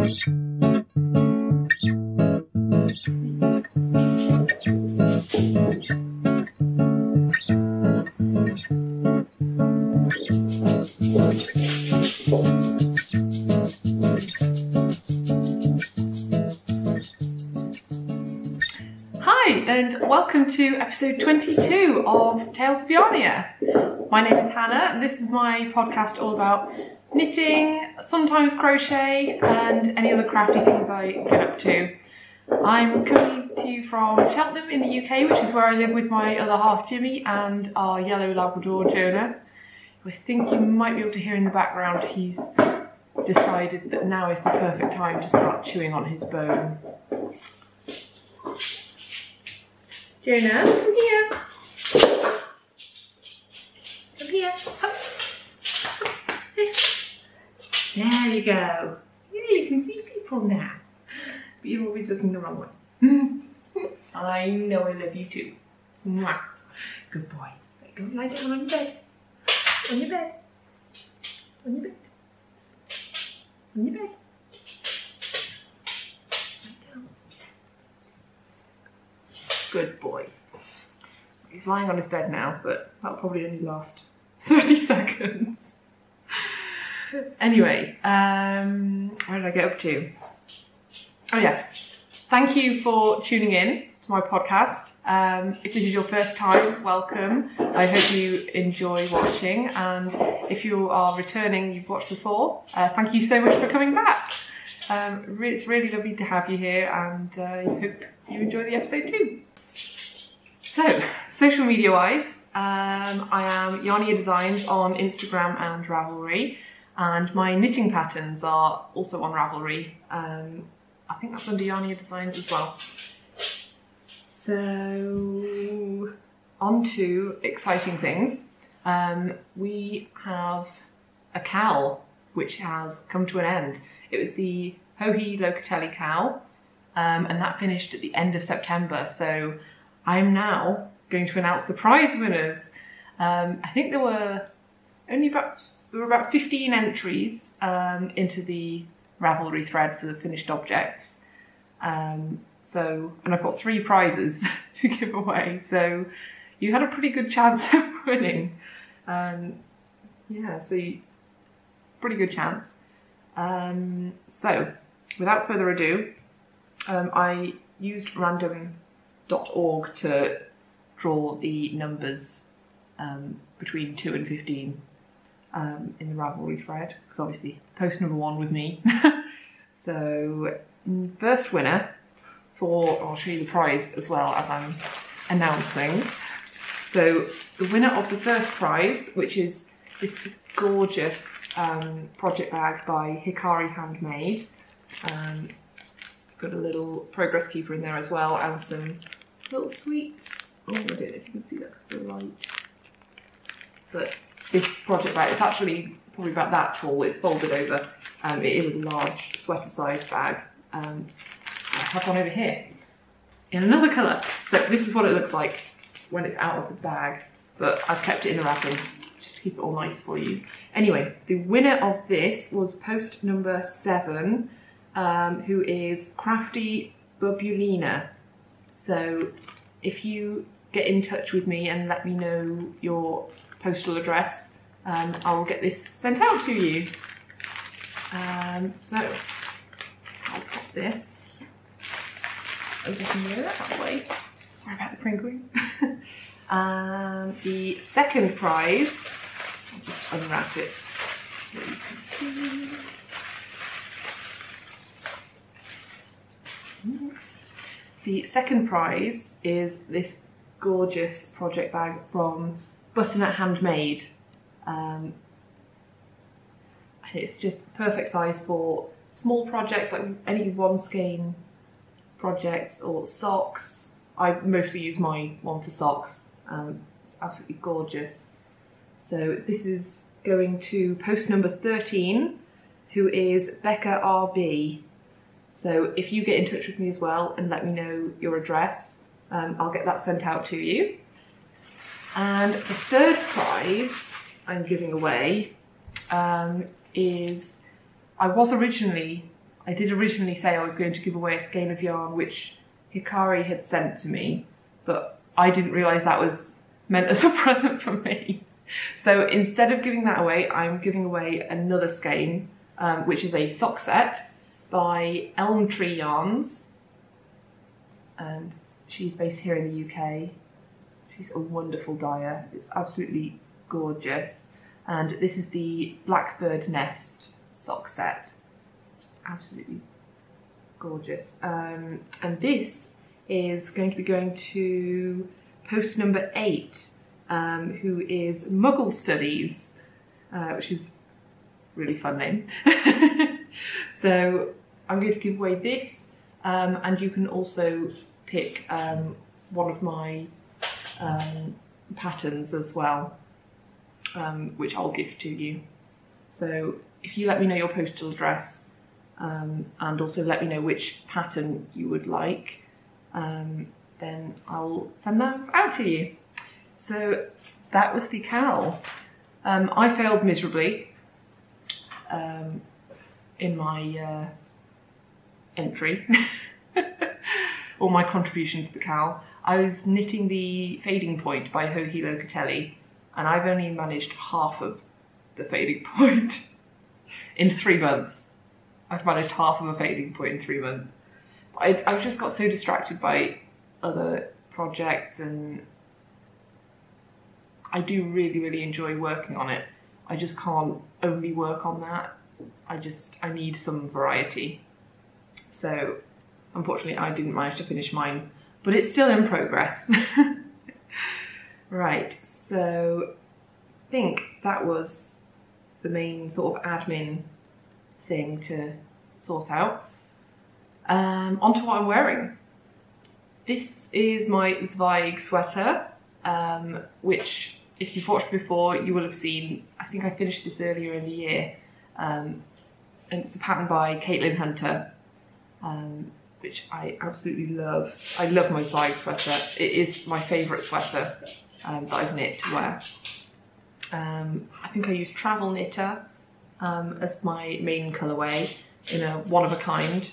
Hi and welcome to episode 22 of Tales of Yarnia. My name is Hannah and this is my podcast all about knitting, sometimes crochet and any other crafty things I get up to. I'm coming to you from Cheltenham in the UK, which is where I live with my other half Jimmy and our yellow Labrador Jonah. I think you might be able to hear in the background he's decided that now is the perfect time to start chewing on his bone. Jonah, come here. Come here. Up. There you go. Yeah, you can see people now. But you're always looking the wrong way. I know I love you too. Mwah. Good boy. Right, go and lie down on your bed. On your bed. On your bed. On your bed. Good boy. He's lying on his bed now, but that'll probably only last 30 seconds. Anyway, where did I get up to? Oh yes, thank you for tuning in to my podcast. If this is your first time, welcome. I hope you enjoy watching, and if you are returning, you've watched before, thank you so much for coming back. It's really lovely to have you here, and I hope you enjoy the episode too. So, social media wise, I am Yarnia Designs on Instagram and Ravelry, and my knitting patterns are also on Ravelry. I think that's under Yarnia Designs as well. So, on to exciting things. We have a cowl which has come to an end. It was the Hohi Locatelli cowl, and that finished at the end of September. So I'm now going to announce the prize winners. I think there were about 15 entries into the Ravelry thread for the finished objects. And I've got 3 prizes to give away. So you had a pretty good chance of winning. Yeah, so pretty good chance. So without further ado, I used random.org to draw the numbers between 2 and 15 in the Ravelry thread, because obviously post number 1 was me. So first winner I'll show you the prize as well as I'm announcing. So the winner of the first prize, which is this gorgeous project bag by Hikari Handmade. Got a little progress keeper in there as well, and some little sweets. Oh, I don't know if you can see that because of the light. But this project bag, it's actually probably about that tall. It's folded over. It is a large sweater-sized bag. I have one over here in another colour. So this is what it looks like when it's out of the bag. But I've kept it in the wrapping just to keep it all nice for you. Anyway, the winner of this was post number 7. Who is Crafty Bubulina. So if you get in touch with me and let me know your postal address, I will get this sent out to you. So I'll pop this over here that way. Sorry about the crinkling. The second prize, I'll just unwrap it so you can see. The second prize is this gorgeous project bag from Butternut Handmade. It's just perfect size for small projects, like any one skein projects or socks. I mostly use my one for socks. It's absolutely gorgeous. So this is going to post number 13, who is Becca RB. So if you get in touch with me as well and let me know your address, I'll get that sent out to you. And the third prize I'm giving away is, I was originally I did originally say I was going to give away a skein of yarn which Hikari had sent to me, but I didn't realise that was meant as a present for me. So instead of giving that away, I'm giving away another skein, which is a sock set by Elm Tree Yarns. And she's based here in the UK. She's a wonderful dyer. It's absolutely gorgeous. And this is the Blackbird Nest sock set. Absolutely gorgeous. And this is going to be going to post number 8, who is Muggle Studies, which is a really fun name. So I'm going to give away this, and you can also pick one of my patterns as well, which I'll give to you. So if you let me know your postal address, and also let me know which pattern you would like, then I'll send those out to you. So that was the cowl. I failed miserably in my entry, or my contribution to the cowl. I was knitting the fading point by Hohi Locatelli, and I've only managed half of the fading point in 3 months. I've managed half of a fading point in 3 months. I've just got so distracted by other projects, and I do really, really enjoy working on it. I just can't only work on that. I need some variety. So unfortunately I didn't manage to finish mine, but it's still in progress. Right, so I think that was the main sort of admin thing to sort out. Onto what I'm wearing. This is my Zweig sweater, which if you've watched before you will have seen. I think I finished this earlier in the year, and it's a pattern by Caitlin Hunter, which I absolutely love. I love my Zweig sweater. It is my favourite sweater that I've knit to wear. I think I used Travel Knitter as my main colourway in a one-of-a-kind,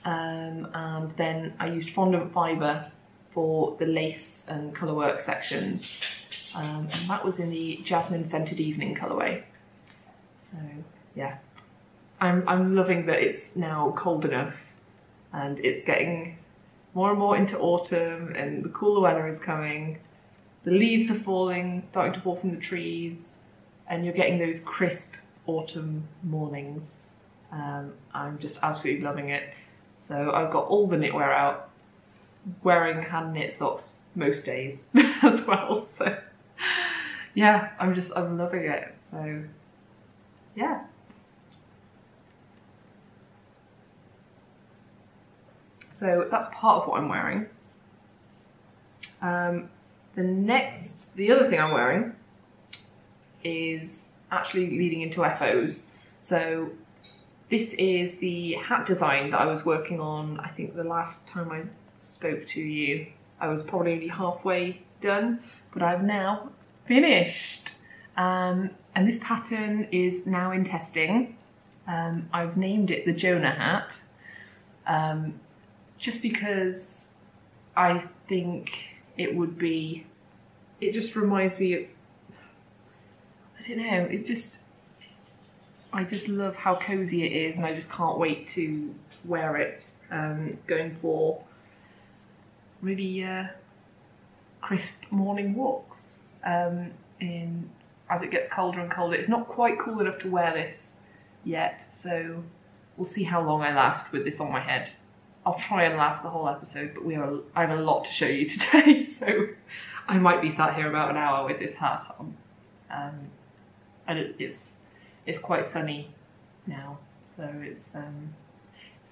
and then I used fondant fibre for the lace and colourwork sections, and that was in the Jasmine Scented Evening colourway. So yeah, I'm loving that it's now cold enough and it's getting more and more into autumn and the cooler weather is coming. The leaves are starting to fall from the trees, and you're getting those crisp autumn mornings. I'm just absolutely loving it. So I've got all the knitwear out, wearing hand knit socks most days as well. So yeah, I'm loving it. So yeah. So that's part of what I'm wearing. The other thing I'm wearing is actually leading into FOs. So this is the hat design that I was working on. I think the last time I spoke to you, I was probably only halfway done, but I've now finished. And this pattern is now in testing. I've named it the Jonah hat, just because I think it just reminds me of, I don't know, I just love how cozy it is, and I just can't wait to wear it, going for really crisp morning walks as it gets colder and colder. It's not quite cool enough to wear this yet, so we'll see how long I last with this on my head. I'll try and last the whole episode, but I have a lot to show you today, so I might be sat here about an hour with this hat on. And it's quite sunny now, so it's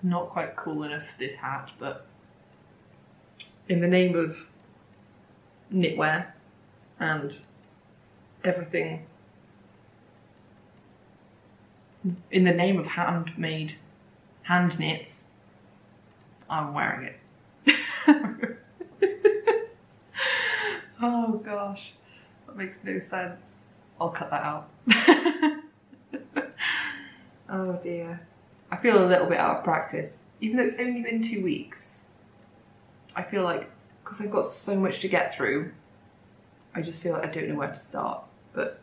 not quite cool enough for this hat, but in the name of knitwear and everything, in the name of hand knits, I'm wearing it. Oh gosh, that makes no sense. I'll cut that out. Oh dear. I feel a little bit out of practice, even though it's only been 2 weeks. I feel like, because I've got so much to get through, I just feel like I don't know where to start. But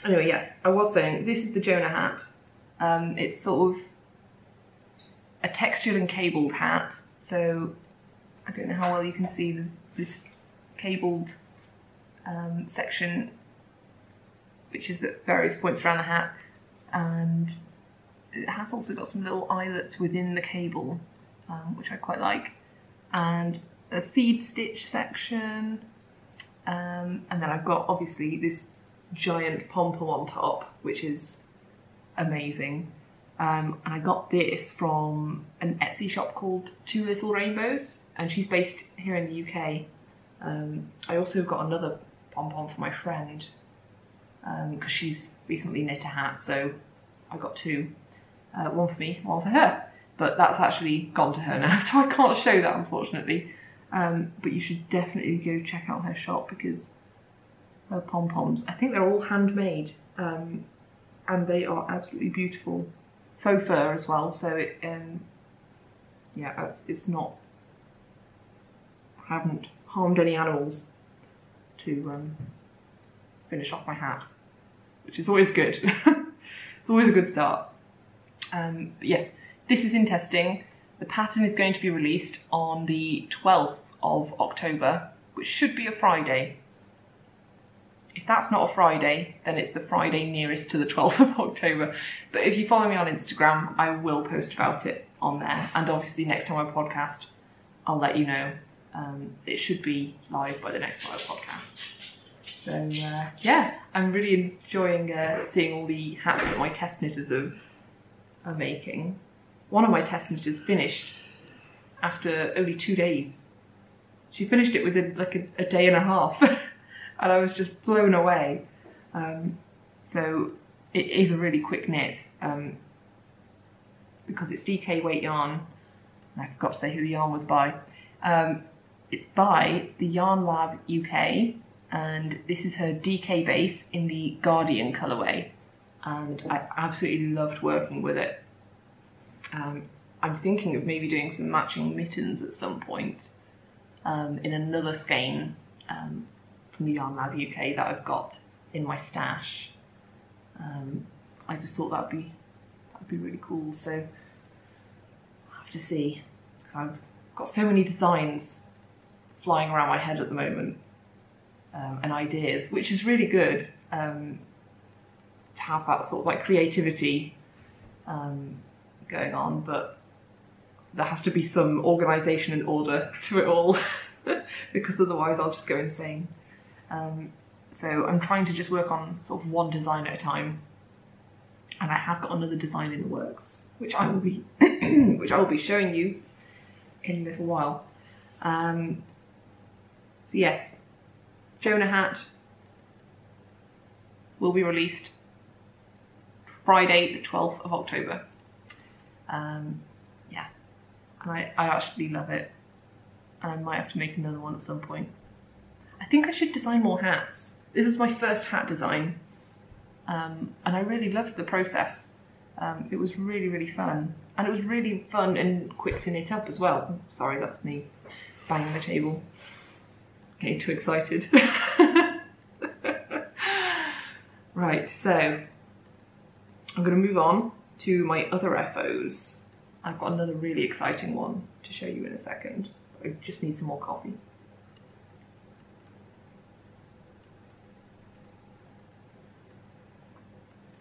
anyway, yes, I was saying, this is the Jonah hat. It's sort of a textured and cabled hat, so I don't know how well you can see this cabled section, which is at various points around the hat, and it has also got some little eyelets within the cable, which I quite like, and a seed stitch section, and then I've got obviously this giant pom-pom on top, which is amazing. And I got this from an Etsy shop called Two Little Rainbows, and she's based here in the UK. I also got another pom-pom for my friend, because she's recently knit a hat, so I got two. One for me, one for her. But that's actually gone to her now, so I can't show that, unfortunately. But you should definitely go check out her shop, because her pom-poms, I think they're all handmade, and they are absolutely beautiful. Faux fur as well, so it, yeah, it's not, I haven't harmed any animals to finish off my hat, which is always good. It's always a good start. But yes, this is in testing. The pattern is going to be released on the 12th of October, which should be a Friday. If that's not a Friday, then it's the Friday nearest to the 12th of October. But if you follow me on Instagram, I will post about it on there. And obviously next time I podcast, I'll let you know. It should be live by the next time I podcast. So yeah, I'm really enjoying seeing all the hats that my test knitters are making. One of my test knitters finished after only 2 days. She finished it within like a day and a half. And I was just blown away. So it is a really quick knit, because it's DK weight yarn. And I forgot to say who the yarn was by. It's by the Yarn Lab UK, and this is her DK base in the Guardian colourway. And I absolutely loved working with it. I'm thinking of maybe doing some matching mittens at some point, in another skein, from the Yarn Lab UK that I've got in my stash. I just thought that'd be really cool. So I'll have to see, because I've got so many designs flying around my head at the moment, and ideas, which is really good, to have that sort of like creativity going on, but there has to be some organisation and order to it all, because otherwise I'll just go insane. So I'm trying to just work on sort of one design at a time, and I have got another design in the works, which I will be which I will be showing you in a little while. So yes, Jonah hat will be released Friday the 12th of October. Yeah, and I actually love it, and I might have to make another one at some point. I think I should design more hats. This was my first hat design, and I really loved the process. It was really, really fun, and it was really fun and quick to knit up as well. Sorry, that's me banging the table. Getting too excited. Right, so I'm going to move on to my other FOs. I've got another really exciting one to show you in a second. I just need some more coffee.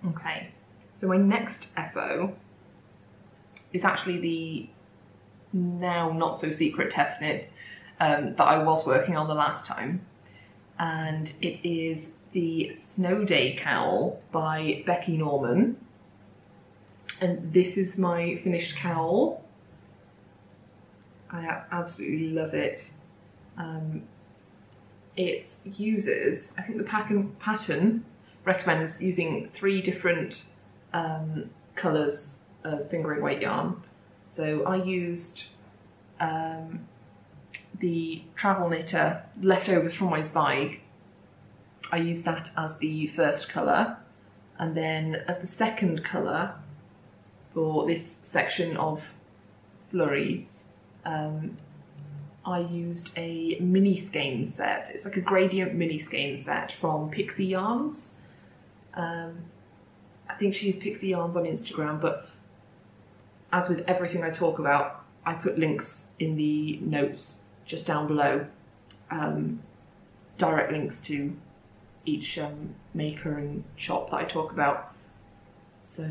Okay, so my next FO is actually the now not so secret test knit that I was working on the last time, and it is the Snow Day cowl by Becky Norman, and this is my finished cowl. I absolutely love it. It uses, I think the pattern recommends using 3 different colours of fingering weight yarn. So I used the Travel Knitter leftovers from my Zweig. I used that as the first colour, and then as the second colour for this section of flurries, I used a mini skein set. It's like a gradient mini skein set from Pixie Yarns. I think she used Pixie Yarns on Instagram, but as with everything I talk about, I put links in the notes just down below, direct links to each maker and shop that I talk about. So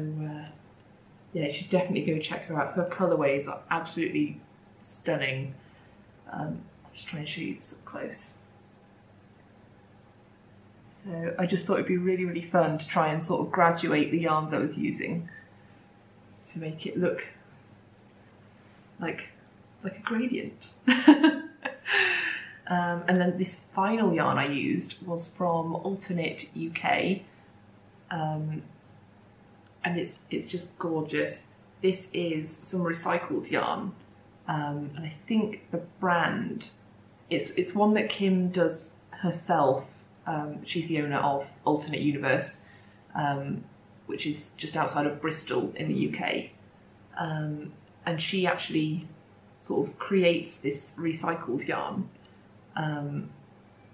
yeah, you should definitely go check her out. Her colourways are absolutely stunning. I'll just try and show you this up close. So I just thought it'd be really, really fun to try and sort of graduate the yarns I was using to make it look like a gradient. And then this final yarn I used was from Alternate UK, and it's just gorgeous. This is some recycled yarn, and I think the brand, it's one that Kim does herself. She's the owner of Alternate Universe, which is just outside of Bristol in the UK, and she actually sort of creates this recycled yarn. And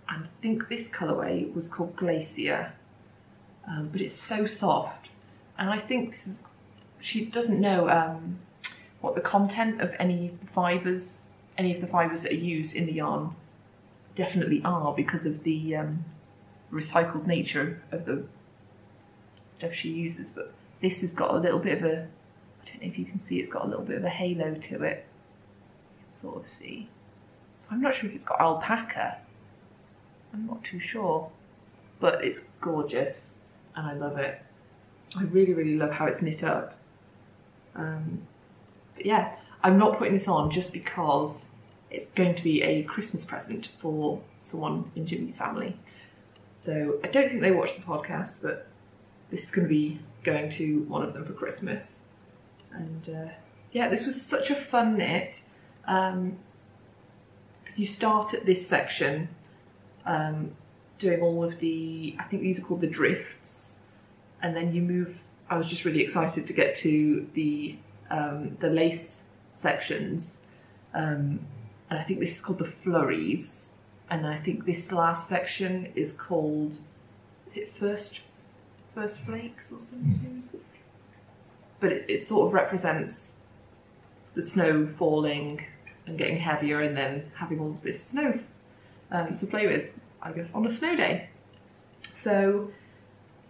I think this colourway was called Glacier, but it's so soft, and I think this is, she doesn't know what the content of any of the fibres that are used in the yarn definitely are, because of the recycled nature of the stuff she uses. But this has got a little bit of a, I don't know if you can see, it's got a little bit of a halo to it. You can sort of see. So I'm not sure if it's got alpaca. I'm not too sure, but it's gorgeous and I love it. I really, really love how it's knit up. But yeah, I'm not putting this on just because it's going to be a Christmas present for someone in Jimmy's family. So I don't think they watch the podcast, but this is going to be going to one of them for Christmas. And yeah, this was such a fun knit. Because you start at this section doing all of the, I think these are called the drifts, and then you move. I was just really excited to get to the lace sections, and I think this is called the flurries, and I think this last section is called, is it first flakes or something? But it sort of represents the snow falling and getting heavier, and then having all this snow to play with, I guess, on a snow day. So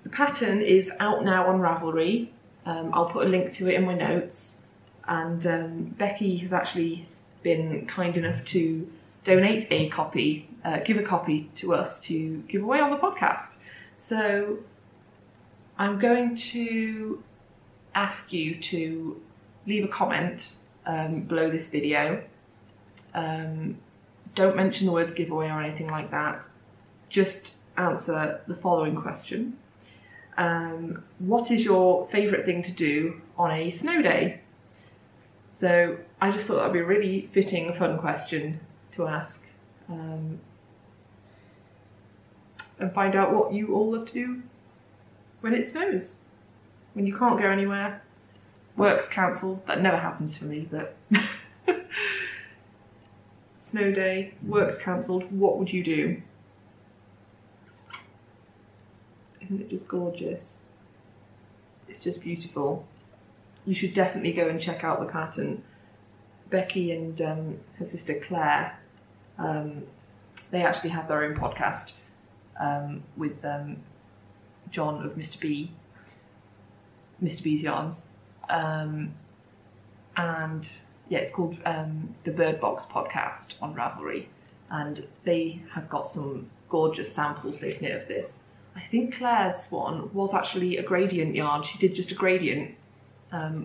the pattern is out now on Ravelry. I'll put a link to it in my notes, and Becky has actually been kind enough to donate a copy, give a copy to us to give away on the podcast. So I'm going to ask you to leave a comment below this video. Don't mention the words giveaway or anything like that. Just answer the following question. What is your favourite thing to do on a snow day? So I just thought that would be a really fitting, fun question to ask. And find out what you all love to do when it snows. When you can't go anywhere, work's cancelled. That never happens for me, but snow day, work's cancelled, what would you do? Isn't it just gorgeous? It's just beautiful. You should definitely go and check out the pattern. Becky and her sister Claire, they actually have their own podcast with John of Mr. B's Yarns. And yeah, it's called the Bird Box Podcast on Ravelry, and they have got some gorgeous samples they've knit of this. I think Claire's one was actually a gradient yarn. She did just a gradient,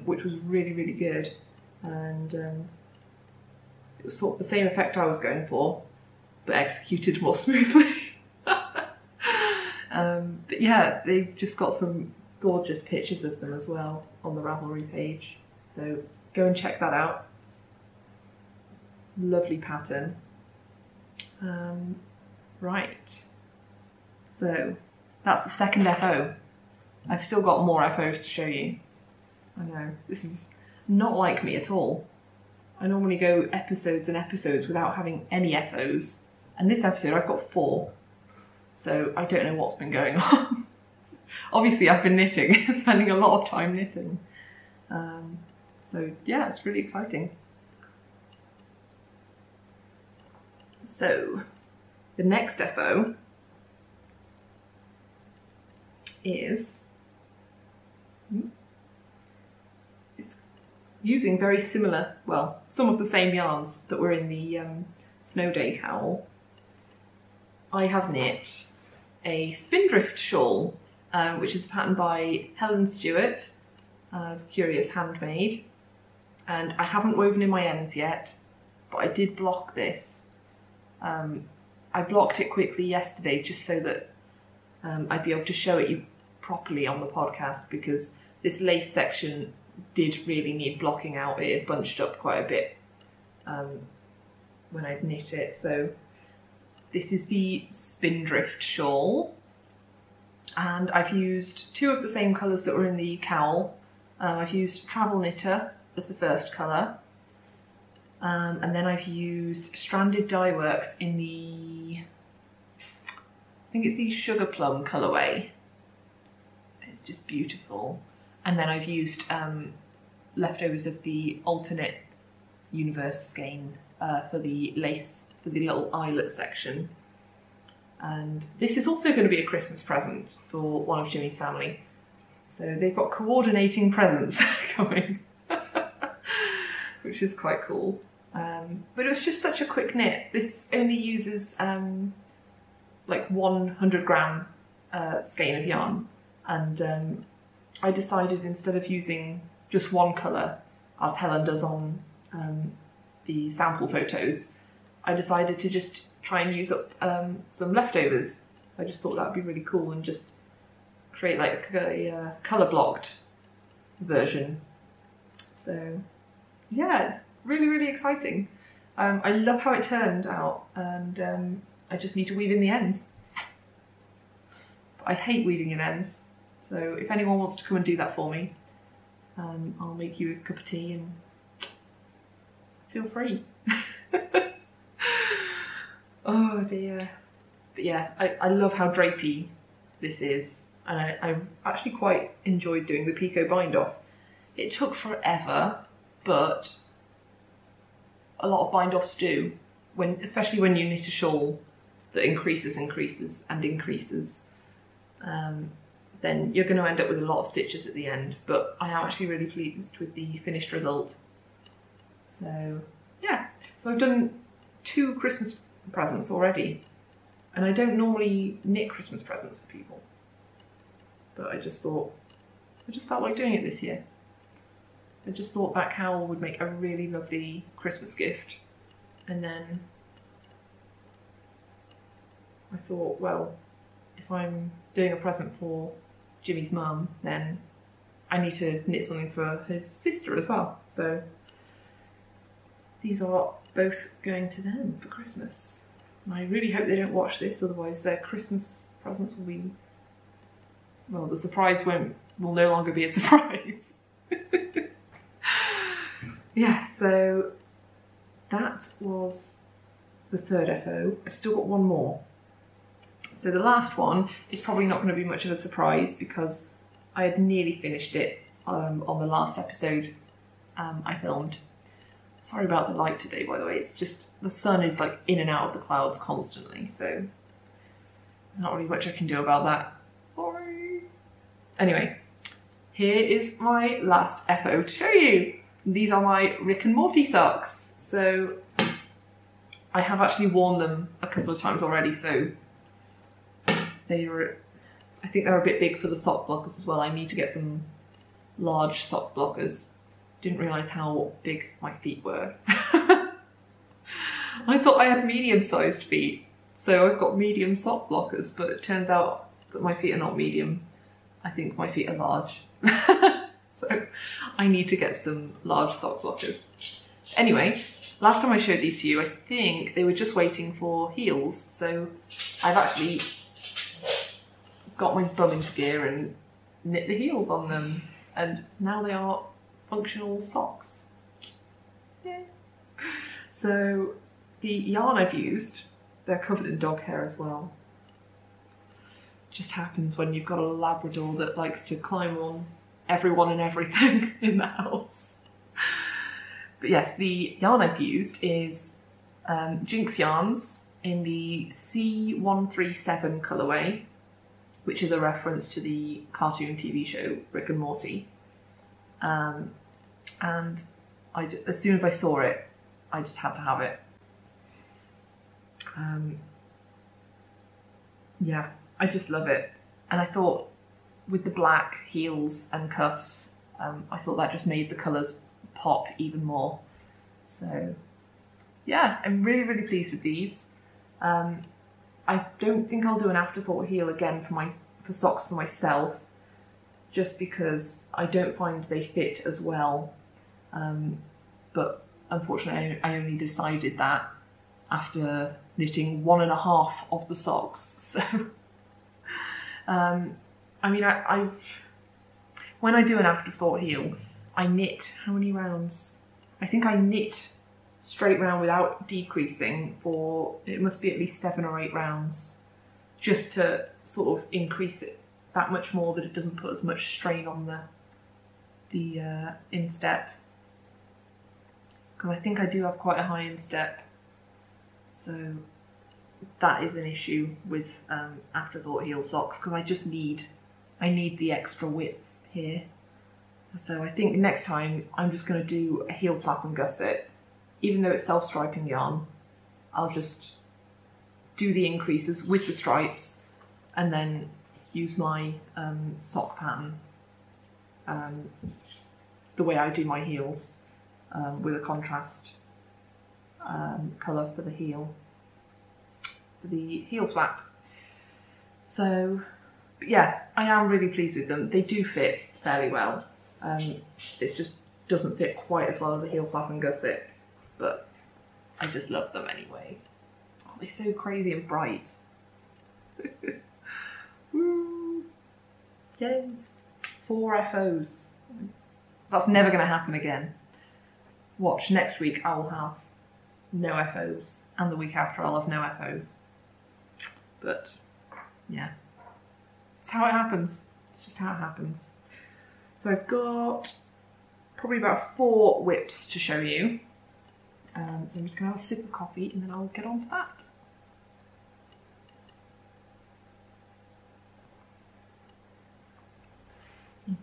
which was really, really good, and it was sort of the same effect I was going for, but executed more smoothly. But yeah, they've just got some gorgeous pictures of them as well on the Ravelry page, so go and check that out. Lovely pattern. Right, so that's the second FO. I've still got more FOs to show you. I know, this is not like me at all. I normally go episodes and episodes without having any FOs. And this episode I've got 4. So I don't know what's been going on. Obviously I've been knitting, spending a lot of time knitting. So yeah, it's really exciting. So the next FO is using very similar, well, some of the same yarns that were in the Snow Day cowl. I have knit a Spindrift shawl, which is patterned by Helen Stewart, Curious Handmade, and I haven't woven in my ends yet, but I did block this. I blocked it quickly yesterday just so that I'd be able to show it you properly on the podcast, because this lace section did really need blocking out. It had bunched up quite a bit when I'd knit it. So this is the Spindrift shawl, and I've used 2 of the same colours that were in the cowl. I've used Travel Knitter as the first colour, and then I've used Stranded Dye Works in the, I think it's the Sugar Plum colourway. It's just beautiful. And then I've used leftovers of the alternate universe skein for the lace, for the little eyelet section. And this is also going to be a Christmas present for one of Jimmy's family. So they've got coordinating presents coming, which is quite cool. But it was just such a quick knit. This only uses like 100 gram skein of yarn. And I decided, instead of using just one colour, as Helen does on the sample photos, I decided to just try and use up some leftovers. I just thought that would be really cool, and just create like a colour blocked version. So yeah, it's really, really exciting. I love how it turned out, and I just need to weave in the ends. But I hate weaving in ends, so if anyone wants to come and do that for me, I'll make you a cup of tea and feel free. Oh dear. But yeah, I love how drapey this is, and I actually quite enjoyed doing the picot bind off. It took forever, but a lot of bind offs do, especially when you knit a shawl that increases and increases. Then you're going to end up with a lot of stitches at the end, but I am actually really pleased with the finished result. So yeah, so I've done 2 Christmas presents already, and I don't normally knit Christmas presents for people, but I just felt like doing it this year. I just thought that cowl would make a really lovely Christmas gift, and then I thought, well, if I'm doing a present for Jimmy's mum, then I need to knit something for his sister as well. So these are both going to them for Christmas. And I really hope they don't watch this, otherwise their Christmas presents will be, well, the surprise will no longer be a surprise. Yeah, so that was the 3rd FO. I've still got one more. So the last one is probably not going to be much of a surprise, because I had nearly finished it on the last episode I filmed. Sorry about the light today, by the way. It's just, the sun is like in and out of the clouds constantly, so there's not really much I can do about that. Sorry. Anyway, here is my last FO to show you. These are my Rick and Morty socks. So I have actually worn them a couple of times already, so I think they're a bit big for the sock blockers as well. I need to get some large sock blockers. Didn't realise how big my feet were. I thought I had medium-sized feet, so I've got medium sock blockers, but it turns out that my feet are not medium. I think my feet are large. So I need to get some large sock blockers. Anyway, last time I showed these to you, I think they were just waiting for heels, so I've actually got my bum into gear and knit the heels on them. and now they are functional socks. Yeah. So the yarn I've used, they're covered in dog hair as well. Just happens when you've got a Labrador that likes to climb on everyone and everything in the house. But yes, the yarn I've used is Jinx yarns in the C137 colourway, which is a reference to the cartoon TV show Rick and Morty. And as soon as I saw it, I just had to have it. Yeah, I just love it. And I thought with the black heels and cuffs, I thought that just made the colours pop even more. So yeah, I'm really, really pleased with these. I don't think I'll do an afterthought heel again for socks for myself, just because I don't find they fit as well. But unfortunately, I only decided that after knitting 1.5 of the socks. So, I mean, when I do an afterthought heel, I knit how many rounds? I think I knit straight round without decreasing for, it must be at least 7 or 8 rounds, just to sort of increase it that much more that it doesn't put as much strain on the instep. Because I think I do have quite a high instep, so that is an issue with afterthought heel socks, because I need the extra width here. So I think next time I'm just going to do a heel flap and gusset. Even though it's self-striping yarn, I'll just do the increases with the stripes and then use my sock pattern the way I do my heels, with a contrast colour for the heel flap. So, but yeah, I am really pleased with them. They do fit fairly well. It just doesn't fit quite as well as a heel flap and gusset, but I just love them anyway. Oh, they're so crazy and bright. Woo! Yay! 4 FOs. That's never going to happen again. Watch, next week I will have no FOs, and the week after I'll have no FOs. But yeah, it's how it happens. It's just how it happens. So I've got probably about 4 whips to show you. So I'm just going to have a sip of coffee and then I'll get on to that.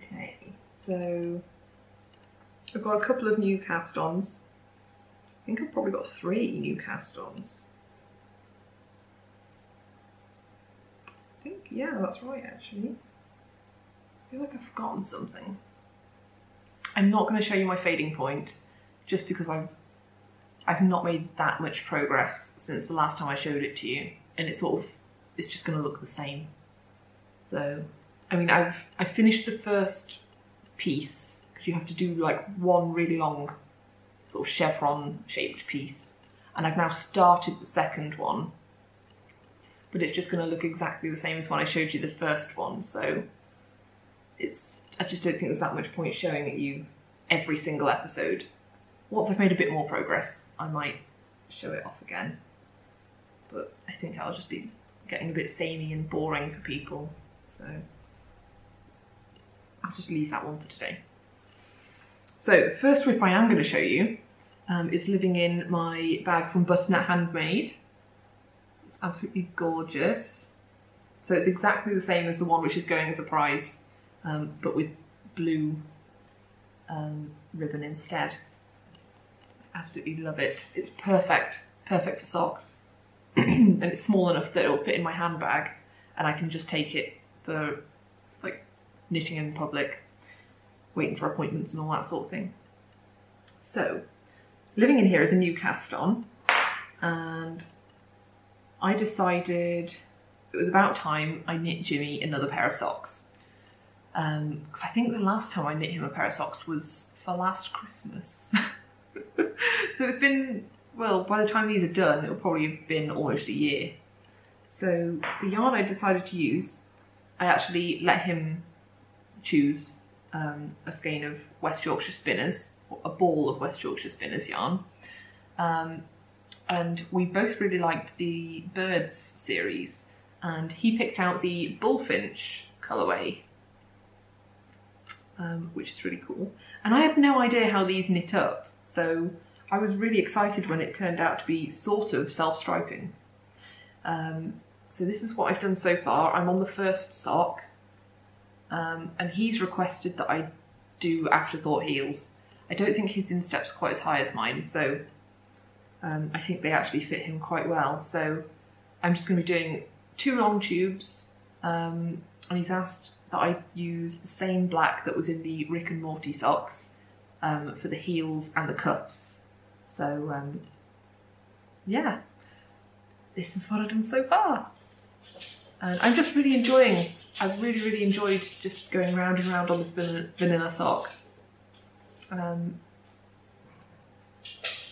Okay, so I've got a couple of new cast-ons. I think I've probably got 3 new cast-ons. I think, yeah, that's right actually. I feel like I've forgotten something. I'm not going to show you my fading point, just because I've not made that much progress since the last time I showed it to you, and it's just going to look the same. So, I mean, I finished the first piece, because you have to do like one really long sort of chevron shaped piece, and I've now started the second one, but it's just going to look exactly the same as when I showed you the first one. So I just don't think there's that much point showing it you every single episode. Once I've made a bit more progress, I might show it off again. But I think I'll just be getting a bit samey and boring for people. So I'll just leave that one for today. So the first whip I am going to show you is living in my bag from Butternut Handmade. It's absolutely gorgeous. So it's exactly the same as the one which is going as a prize, but with blue ribbon instead. I absolutely love it. It's perfect for socks. And it's small enough that it'll fit in my handbag, and I can just take it for like knitting in public, waiting for appointments and all that sort of thing. So, living in here is a new cast on, and I decided it was about time I knit Jimmy another pair of socks. Because I think the last time I knit him a pair of socks was for last Christmas. So it's been, well, by the time these are done, it'll probably have been almost a year. So the yarn I decided to use, I actually let him choose a skein of West Yorkshire Spinners, or a ball of West Yorkshire Spinners yarn. And we both really liked the Birds series, and he picked out the Bullfinch colourway, which is really cool. And I had no idea how these knit up, so I was really excited when it turned out to be sort of self-striping. So this is what I've done so far. I'm on the first sock, and he's requested that I do afterthought heels. I don't think his instep's quite as high as mine, so I think they actually fit him quite well. So I'm just going to be doing 2 long tubes, and he's asked that I use the same black that was in the Rick and Morty socks for the heels and the cuffs. So yeah, this is what I've done so far. And I'm just really enjoying, I've really enjoyed just going round and round on this vanilla sock.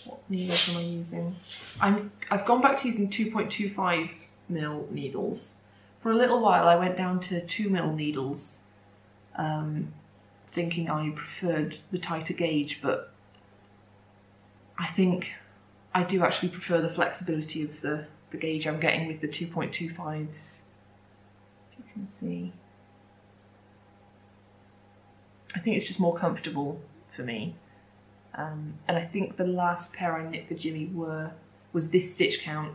What needles am I using? I've gone back to using 2.25mm needles. For a little while I went down to 2mm needles, thinking I preferred the tighter gauge, but I think I do actually prefer the flexibility of the gauge I'm getting with the 2.25s. If you can see. I think it's just more comfortable for me. And I think the last pair I knit for Jimmy was this stitch count,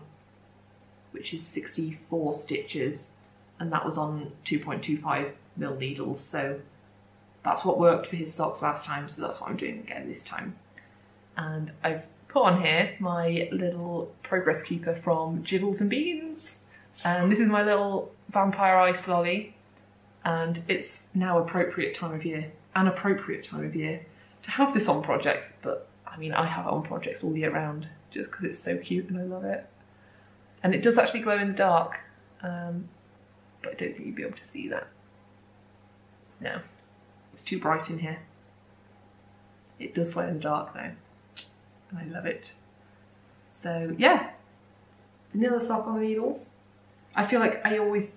which is 64 stitches, and that was on 2.25mm needles, so that's what worked for his socks last time, so that's what I'm doing again this time. And I've put on here my little progress keeper from Jibbles and Beans, and this is my little vampire ice lolly, and it's now an appropriate time of year to have this on projects, but I mean I have it on projects all year round just because it's so cute and I love it. And it does actually glow in the dark, but I don't think you'd be able to see that. No, it's too bright in here. It does glow in the dark though, and I love it. So yeah, vanilla sock on the needles. I feel like I always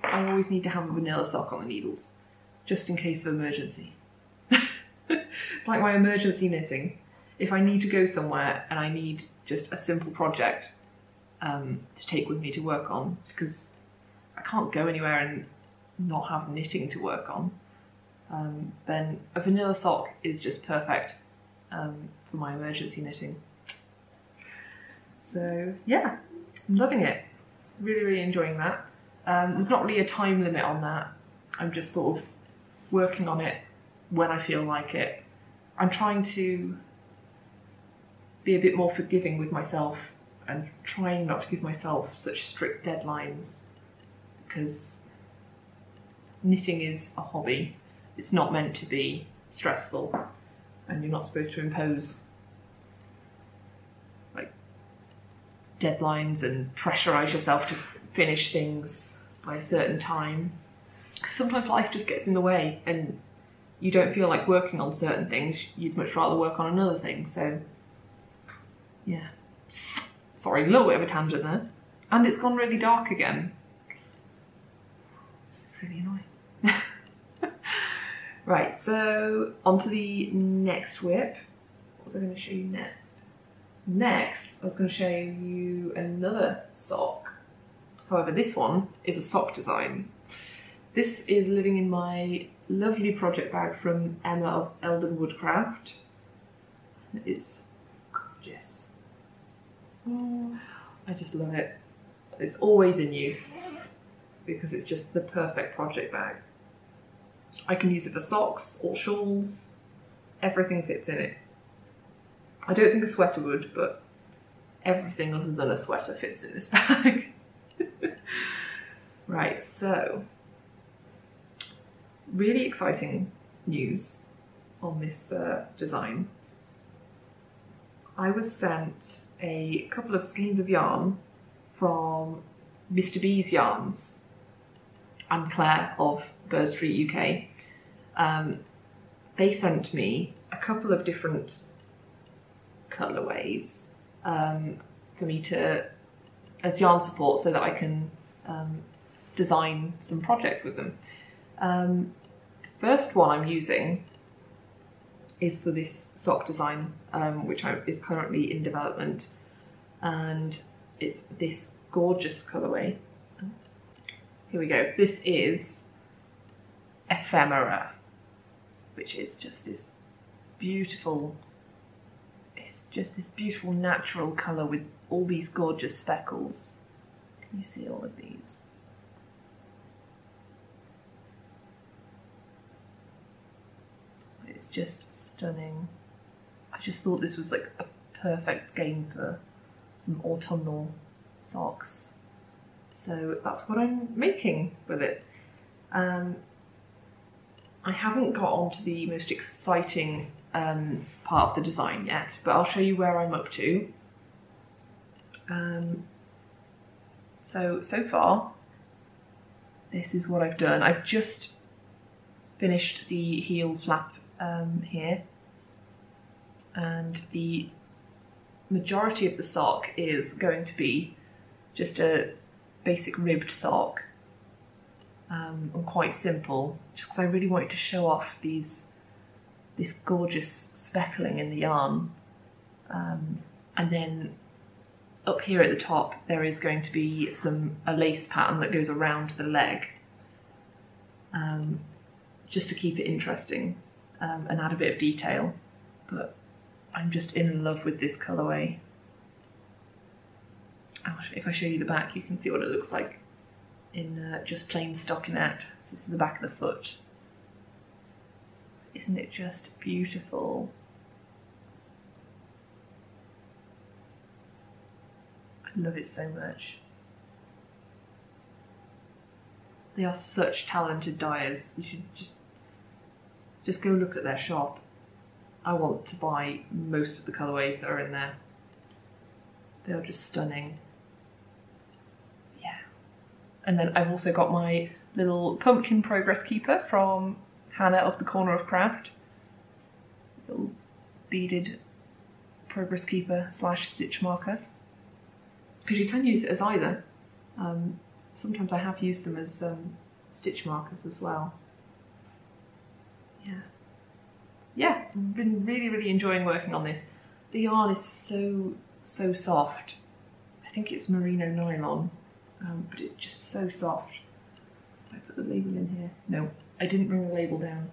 need to have a vanilla sock on the needles, just in case of emergency. It's like my emergency knitting. If I need to go somewhere and I need just a simple project to take with me to work on, because I can't go anywhere and not have knitting to work on, then a vanilla sock is just perfect for my emergency knitting. So yeah, I'm loving it. Really enjoying that. There's not really a time limit on that. I'm just sort of working on it when I feel like it. I'm trying to be a bit more forgiving with myself and trying not to give myself such strict deadlines, because knitting is a hobby. It's not meant to be stressful, and you're not supposed to impose like deadlines and pressurize yourself to finish things by a certain time, because sometimes life just gets in the way and you don't feel like working on certain things. You'd much rather work on another thing. So yeah, sorry, a little bit of a tangent there. And it's gone really dark again. This is really annoying. Right, so on to the next whip. What was I going to show you next? Next, I was going to show you another sock. However, this one is a sock design. This is living in my lovely project bag from Emma of Eldon Woodcraft. It's gorgeous. Oh, I just love it. It's always in use because it's just the perfect project bag. I can use it for socks or shawls. Everything fits in it. I don't think a sweater would, but everything other than a sweater fits in this bag. Right, so really exciting news on this design. I was sent a couple of skeins of yarn from Mr. B's Yarns and Claire of Bird Street UK. They sent me a couple of different colourways for me to, as yarn support, so that I can design some projects with them. First one I'm using is for this sock design, which is currently in development, and it's this gorgeous colourway. Here we go. This is Ephemera, which is just this beautiful, it's just this beautiful natural colour with all these gorgeous speckles. Can you see all of these? It's just stunning. I just thought this was like a perfect skein for some autumnal socks. So that's what I'm making with it. I haven't got on to the most exciting part of the design yet, but I'll show you where I'm up to. So far, this is what I've done. I've just finished the heel flap here, and the majority of the sock is going to be just a basic ribbed sock, and quite simple, just because I really wanted to show off this gorgeous speckling in the yarn. And then up here at the top there is going to be a lace pattern that goes around the leg, just to keep it interesting and add a bit of detail. But I'm just in love with this colourway. If I show you the back, you can see what it looks like in just plain stockinette. So this is the back of the foot. Isn't it just beautiful? I love it so much. They are such talented dyers. You should just go look at their shop. I want to buy most of the colourways that are in there. They are just stunning. Yeah. And then I've also got my little pumpkin progress keeper from Hannah of the Corner of Craft. Little beaded progress keeper / stitch marker. Because you can use it as either. Sometimes I have used them as stitch markers as well. Yeah, I've been really enjoying working on this. The yarn is so soft. I think it's merino nylon, but it's just so soft. Did I put the label in here? No, I didn't bring the label down.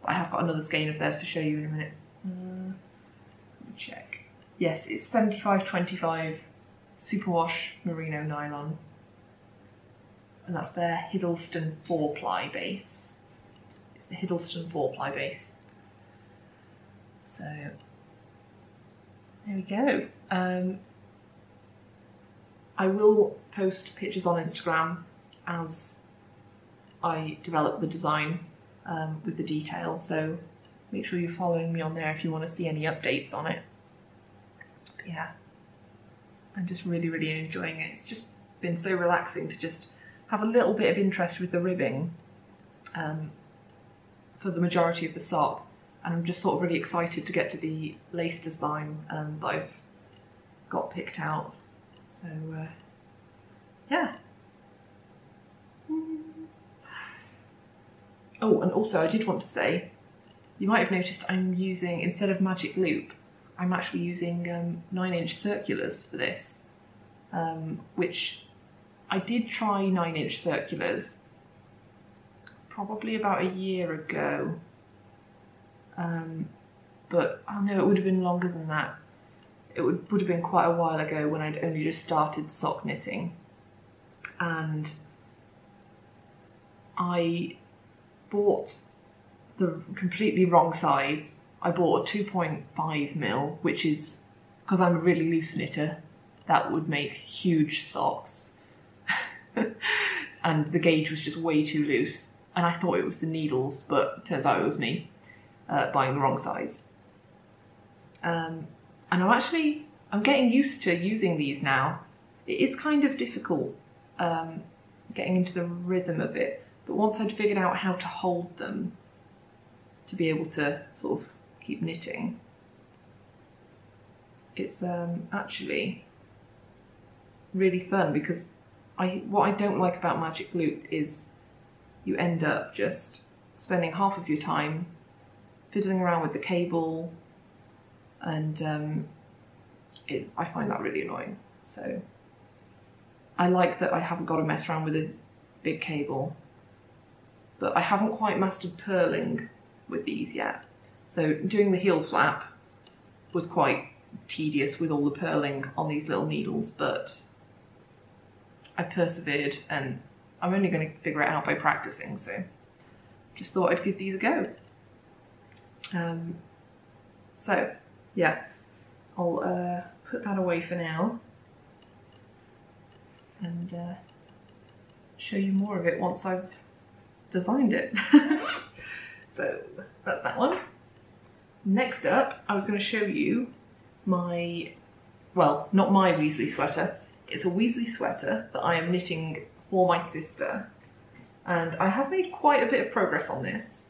But I have got another skein of theirs to show you in a minute. Let me check. Yes, it's 75/25 superwash merino nylon. And that's their Hiddleston 4-ply base. It's the Hiddleston 4-ply base. So, there we go. I will post pictures on Instagram as I develop the design with the details, so make sure you're following me on there if you want to see any updates on it. But yeah, I'm just really enjoying it. It's just been so relaxing to just have a little bit of interest with the ribbing for the majority of the sock, and I'm just sort of really excited to get to the lace design that I've got picked out. So yeah. Oh, and also I did want to say, you might have noticed I'm using, instead of magic loop, I'm actually using 9-inch circulars for this, which I did try 9-inch circulars probably about a year ago, but I know it would have been longer than that. It would have been quite a while ago when I'd only just started sock knitting, and I bought the completely wrong size. I bought a 2.5mm, which is, because I'm a really loose knitter, that would make huge socks. And the gauge was just way too loose. And I thought it was the needles, but it turns out it was me buying the wrong size. And I'm getting used to using these now. It is kind of difficult getting into the rhythm of it, but once I'd figured out how to hold them to be able to sort of keep knitting, it's actually really fun, because what I don't like about magic loop is you end up just spending half of your time fiddling around with the cable, and I find that really annoying. So I like that I haven't got to mess around with a big cable, but I haven't quite mastered purling with these yet. So doing the heel flap was quite tedious with all the purling on these little needles, but I persevered, and I'm only going to figure it out by practicing, so just thought I'd give these a go. So yeah, I'll put that away for now and show you more of it once I've designed it. So that's that one. Next up, I was going to show you my, well, not my Weasley sweater. It's a Weasley sweater that I am knitting for my sister, and I have made quite a bit of progress on this.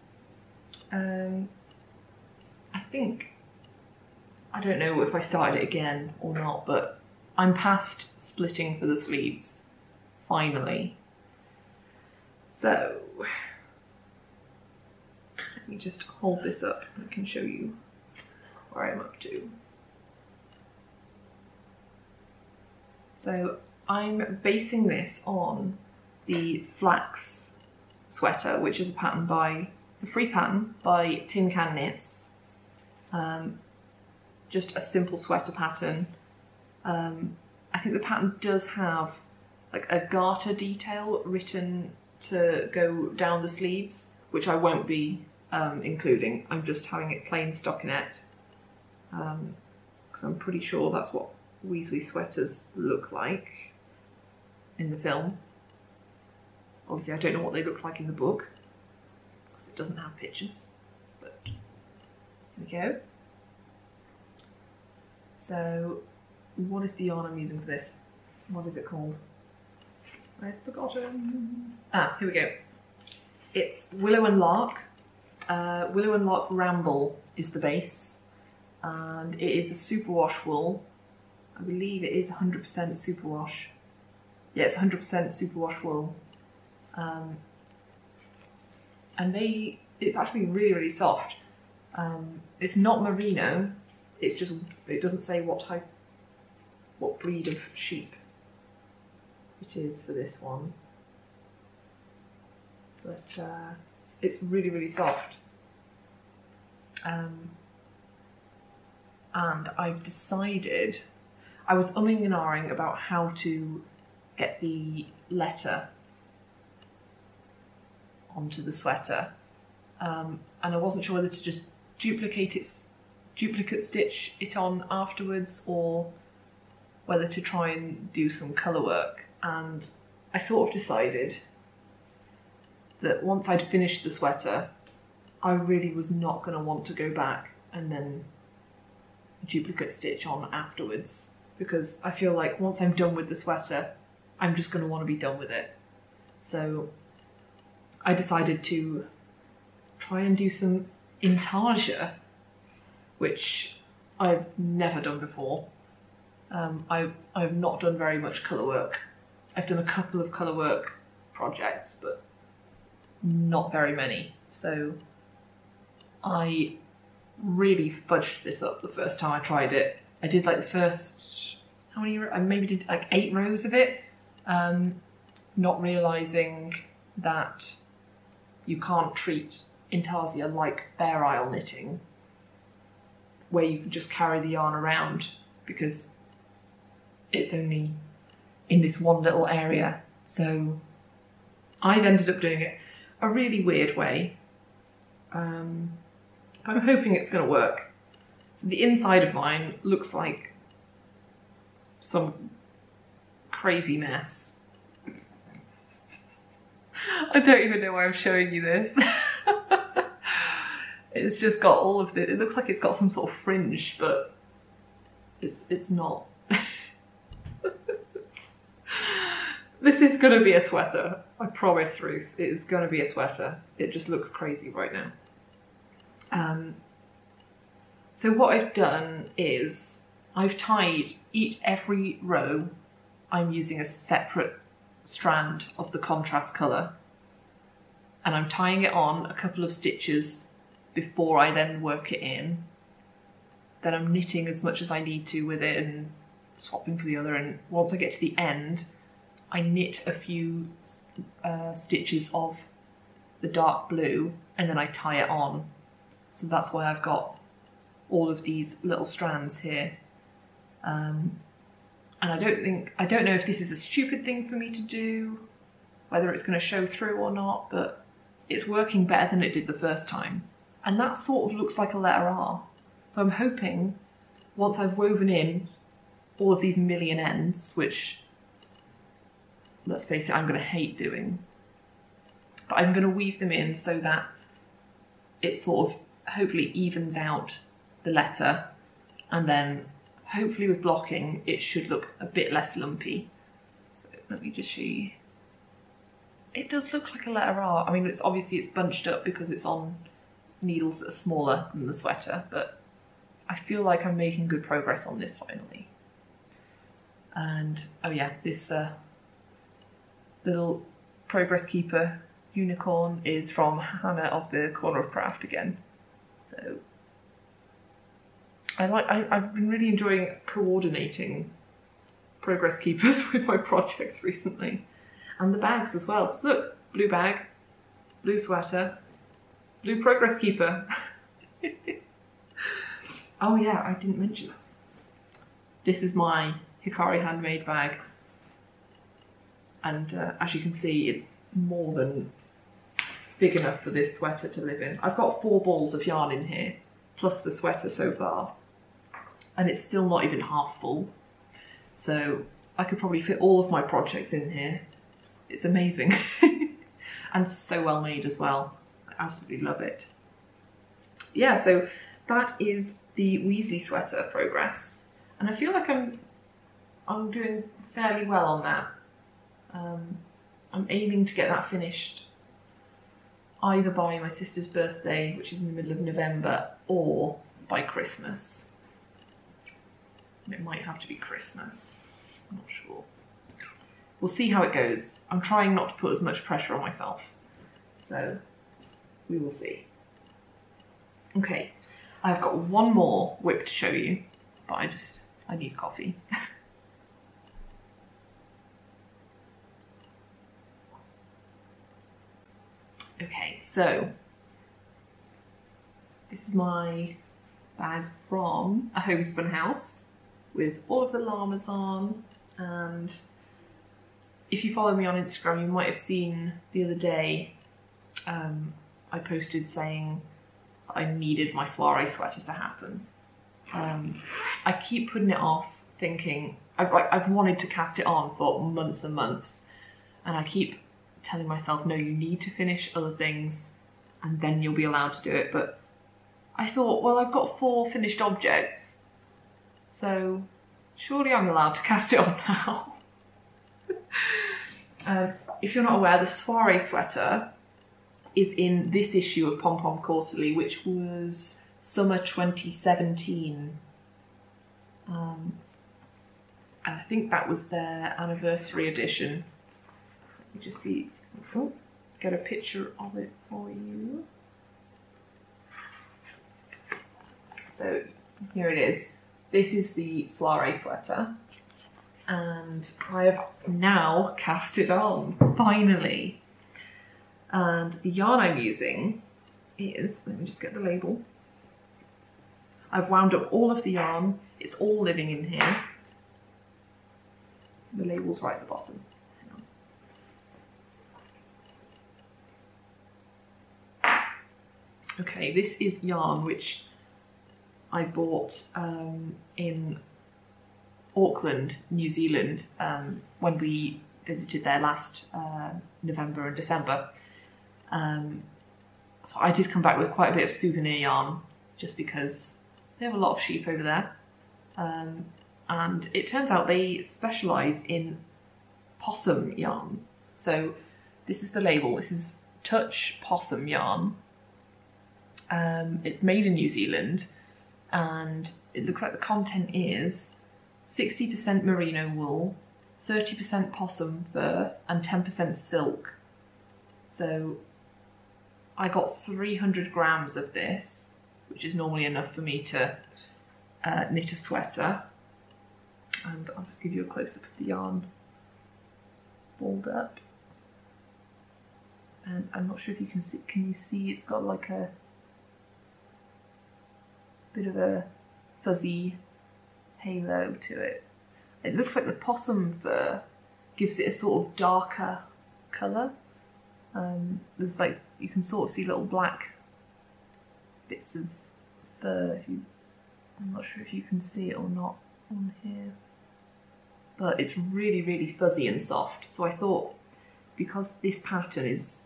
I think, I don't know if I started it again or not, but I'm past splitting for the sleeves, finally. So let me just hold this up and I can show you where I'm up to. So I'm basing this on the Flax sweater, which is a pattern by, it's a free pattern by Tin Can Knits. Just a simple sweater pattern. I think the pattern does have like a garter detail written to go down the sleeves, which I won't be including. I'm just having it plain stockinette, because I'm pretty sure that's what Weasley sweaters look like in the film. Obviously I don't know what they look like in the book because it doesn't have pictures, but here we go. So what is the yarn I'm using for this? What is it called? I've forgotten. Ah, here we go. It's Willow and Lark. Willow and Lark Ramble is the base, and it is a superwash wool. I believe it is 100% superwash. Yeah, it's 100% superwash wool. And it's actually really, really soft. It's not merino. It's just, it doesn't say what breed of sheep it is for this one. But it's really, really soft. And I've decided, I was umming and ahhing about how to get the letter onto the sweater, and I wasn't sure whether to just duplicate stitch it on afterwards, or whether to try and do some colour work. And I sort of decided that once I'd finished the sweater, I really was not going to want to go back and then duplicate stitch on afterwards, because I feel like once I'm done with the sweater, I'm just going to want to be done with it. So I decided to try and do some intarsia, which I've never done before. I've not done very much colour work. I've done a couple of colour work projects, but not very many. So I really fudged this up the first time I tried it. I did like the first, how many, I maybe did like 8 rows of it, not realising that you can't treat intarsia like Fair Isle knitting, where you can just carry the yarn around, because it's only in this one little area. So I've ended up doing it a really weird way. I'm hoping it's going to work. So the inside of mine looks like some crazy mess. I don't even know why I'm showing you this. It's just got all of the, it looks like it's got some sort of fringe, but it's not. This is gonna be a sweater. I promise, Ruth, it is gonna be a sweater. It just looks crazy right now. So what I've done is I've tied every row. I'm using a separate strand of the contrast colour, and I'm tying it on a couple of stitches before I then work it in. Then I'm knitting as much as I need to with it and swapping for the other, and once I get to the end I knit a few stitches of the dark blue and then I tie it on. So that's why I've got all of these little strands here. And I don't know if this is a stupid thing for me to do, whether it's going to show through or not, but it's working better than it did the first time. And that sort of looks like a letter R. So I'm hoping once I've woven in all of these million ends, which, let's face it, I'm going to hate doing, but I'm going to weave them in so that it sort of hopefully evens out the letter, and then hopefully with blocking it should look a bit less lumpy. So let me just show you. It does look like a letter R. I mean, it's obviously it's bunched up because it's on needles that are smaller than the sweater, but I feel like I'm making good progress on this finally. And oh yeah, this little progress keeper unicorn is from Hannah of the Corner of Craft again. So I've been really enjoying coordinating progress keepers with my projects recently. And the bags as well. So look, blue bag, blue sweater, blue progress keeper. Oh yeah, I didn't mention that. This is my Hikari handmade bag. And as you can see, it's more than big enough for this sweater to live in. I've got 4 balls of yarn in here, plus the sweater so far. And it's still not even half full. So I could probably fit all of my projects in here. It's amazing. And so well made as well. I absolutely love it. Yeah, so that is the Weasley sweater progress. And I feel like I'm doing fairly well on that. I'm aiming to get that finished either by my sister's birthday, which is in the middle of November, or by Christmas. It might have to be Christmas. I'm not sure. We'll see how it goes. I'm trying not to put as much pressure on myself. So we will see. Okay, I've got one more whip to show you, but I need coffee. Okay, so this is my bag from a homespun house with all of the llamas on, and if you follow me on Instagram you might have seen the other day I posted saying I needed my soiree sweater to happen. I keep putting it off, thinking I've wanted to cast it on for months and months, and I keep telling myself, no, you need to finish other things and then you'll be allowed to do it. But I thought, well, I've got 4 finished objects, so surely I'm allowed to cast it on now. If you're not aware, the soiree sweater is in this issue of Pom Pom Quarterly, which was summer 2017. And I think that was their anniversary edition. Let me just see, get a picture of it for you. So here it is. This is the soiree sweater. And I have now cast it on, finally. And the yarn I'm using is, let me just get the label. I've wound up all of the yarn. It's all living in here. The label's right at the bottom. Hang on. Okay, this is yarn which I bought in Auckland, New Zealand, when we visited there last November and December. So I did come back with quite a bit of souvenir yarn, just because they have a lot of sheep over there. And it turns out they specialise in possum yarn. So this is the label. This is Touch Possum yarn. It's made in New Zealand, and it looks like the content is 60% merino wool, 30% possum fur, and 10% silk. So I got 300 grams of this, which is normally enough for me to knit a sweater. And I'll just give you a close-up of the yarn balled up. And I'm not sure if you can see, can you see it's got like a bit of a fuzzy halo to it. It looks like the possum fur gives it a sort of darker colour. There's like, you can sort of see little black bits of fur. I'm not sure if you can see it or not on here. But it's really, really fuzzy and soft. So I thought, because this pattern is,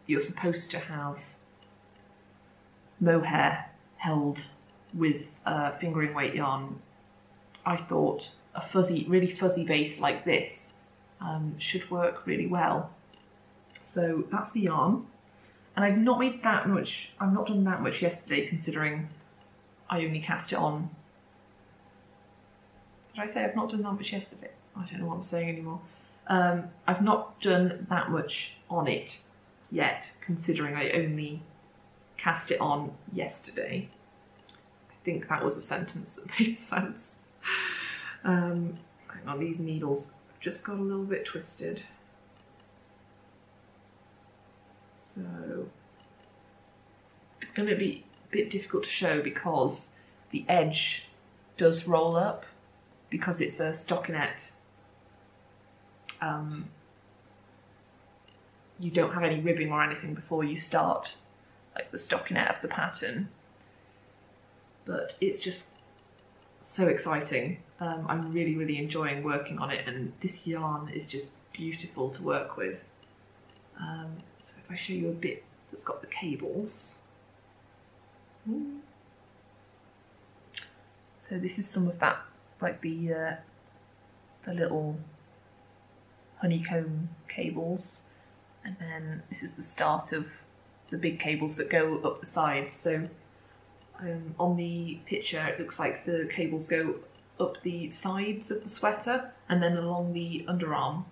you're supposed to have mohair held with fingering weight yarn, I thought a fuzzy, really fuzzy base like this should work really well. So that's the yarn. And I've not made that much, I've not done that much yesterday, considering I only cast it on. Did I say I've not done that much yesterday? I don't know what I'm saying anymore. I've not done that much on it yet, considering I only cast it on yesterday. I think that was a sentence that made sense. Hang on, these needles have just got a little bit twisted. So it's going to be a bit difficult to show because the edge does roll up because it's a stockinette. You don't have any ribbing or anything before you start like the stockinette of the pattern, but it's just so exciting. I'm really, really enjoying working on it, and this yarn is just beautiful to work with. So if I show you a bit that's got the cables. So this is some of that, like the little honeycomb cables, and then this is the start of the big cables that go up the sides. So on the picture it looks like the cables go up the sides of the sweater and then along the underarm,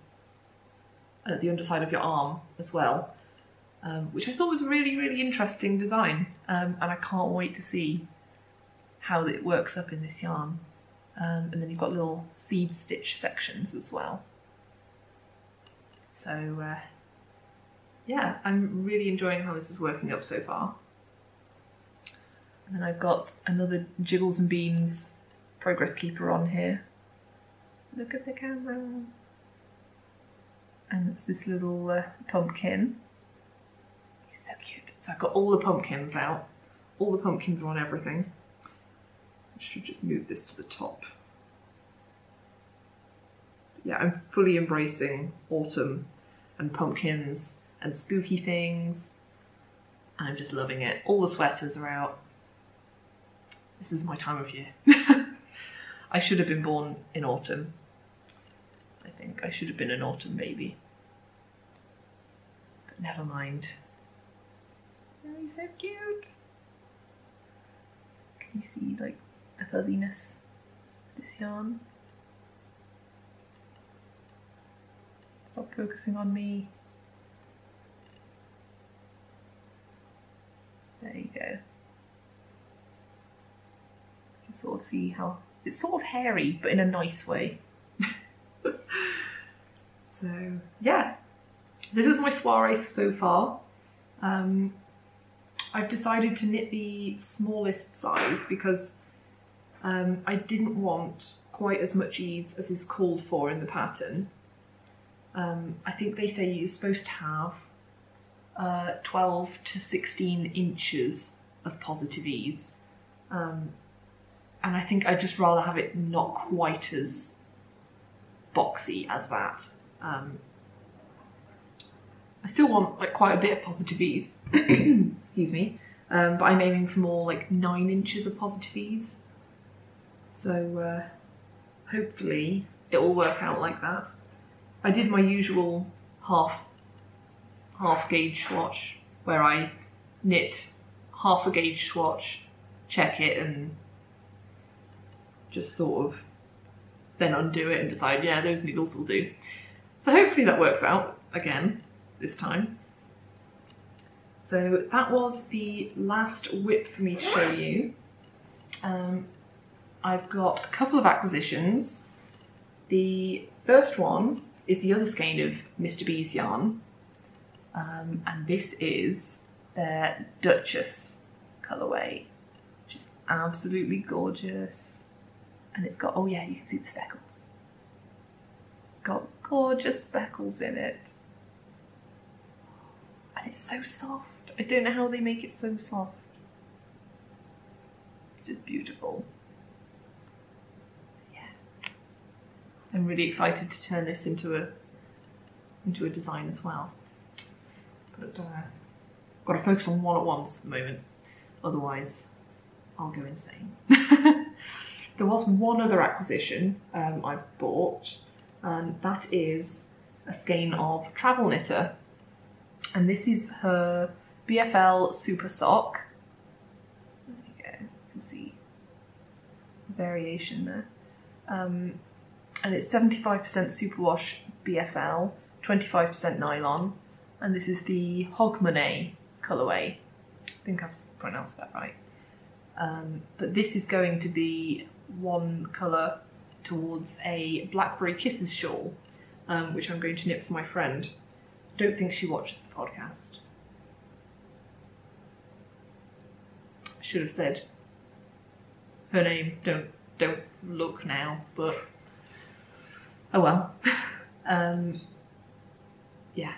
the underside of your arm as well, which I thought was a really, really interesting design, and I can't wait to see how it works up in this yarn. And then you've got little seed stitch sections as well. So yeah, I'm really enjoying how this is working up so far. And then I've got another Jiggles and Beans progress keeper on here. Look at the camera. And it's this little pumpkin. He's so cute. So I've got all the pumpkins out. All the pumpkins are on everything. I should just move this to the top. Yeah, I'm fully embracing autumn and pumpkins and spooky things. I'm just loving it. All the sweaters are out. This is my time of year. I should have been born in autumn. I think I should have been an autumn baby. But never mind. Oh, he's so cute. Can you see like the fuzziness of this yarn? Stop focusing on me. There you go. You can sort of see how it's sort of hairy, but in a nice way. So yeah, this is my soiree so far. I've decided to knit the smallest size because I didn't want quite as much ease as is called for in the pattern. I think they say you're supposed to have 12 to 16 inches of positive ease. And I think I'd just rather have it not quite as boxy as that. I still want like quite a bit of positive ease, excuse me, but I'm aiming for more like 9 inches of positive ease. So hopefully it will work out like that. I did my usual half gauge swatch where I knit half a gauge swatch, check it, and just sort of then undo it and decide, yeah, those needles will do. So hopefully that works out again this time. So that was the last whip for me to show you. I've got a couple of acquisitions. The first one is the other skein of Mr. B's yarn, and this is their Duchess colourway, which is absolutely gorgeous. And it's got, oh yeah, you can see the speckles. It's got gorgeous speckles in it. And it's so soft. I don't know how they make it so soft. It's just beautiful. Yeah. I'm really excited to turn this into a design as well. But got to focus on one at once at the moment. Otherwise, I'll go insane. There was one other acquisition I bought, and that is a skein of Travel Knitter. And this is her BFL Super Sock. There you go, you can see the variation there. And it's 75% superwash BFL, 25% nylon, and this is the Hogmanay colourway. I think I've pronounced that right. But this is going to be one colour towards a Blackberry Kisses shawl, which I'm going to knit for my friend. I don't think she watches the podcast. I should have said her name. Don't look now, but oh well. Yeah.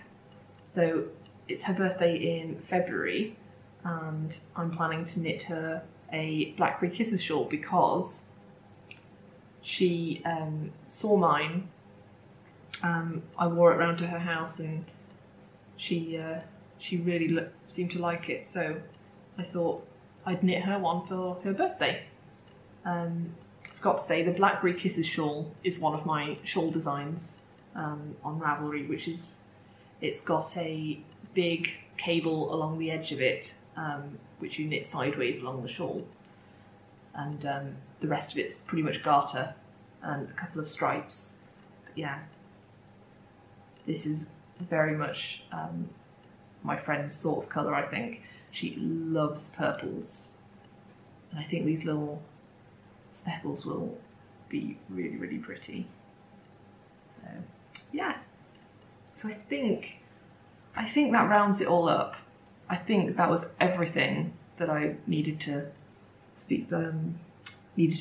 So it's her birthday in February, and I'm planning to knit her a Blackberry Kisses shawl because she saw mine. I wore it around to her house and she really seemed to like it, so I thought I'd knit her one for her birthday. I forgot to say, the Blackberry Kisses shawl is one of my shawl designs on Ravelry, which is, it's got a big cable along the edge of it, which you knit sideways along the shawl, and the rest of it's pretty much garter and a couple of stripes. But yeah, this is very much my friend's sort of colour, I think. She loves purples, and I think these little speckles will be really, really pretty. So yeah, so I think that rounds it all up. I think that was everything that I needed to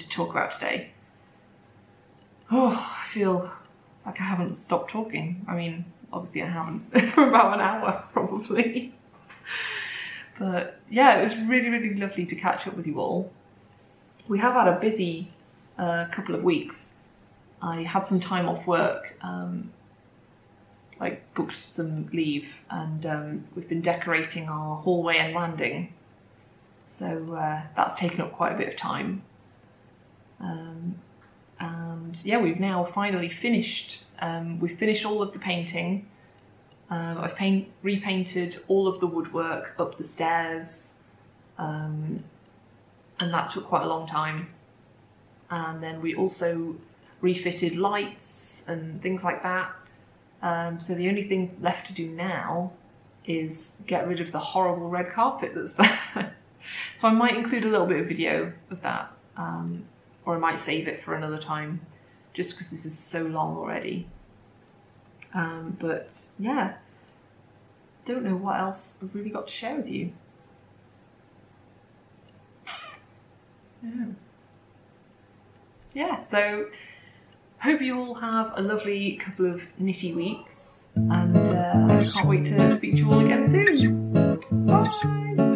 talk about today. Oh, I feel like I haven't stopped talking. I mean, obviously I haven't for about an hour probably. But yeah, it was really, really lovely to catch up with you all. We have had a busy couple of weeks. I had some time off work, like booked some leave, and we've been decorating our hallway and landing. So that's taken up quite a bit of time. And yeah, we've now finally finished. We've finished all of the painting. I've repainted all of the woodwork up the stairs, and that took quite a long time. And then we also refitted lights and things like that. So the only thing left to do now is get rid of the horrible red carpet that's there. So I might include a little bit of video of that, or I might save it for another time, just because this is so long already. But yeah, don't know what else I've really got to share with you. Yeah, so hope you all have a lovely couple of knitty weeks, and I can't wait to speak to you all again soon. Bye!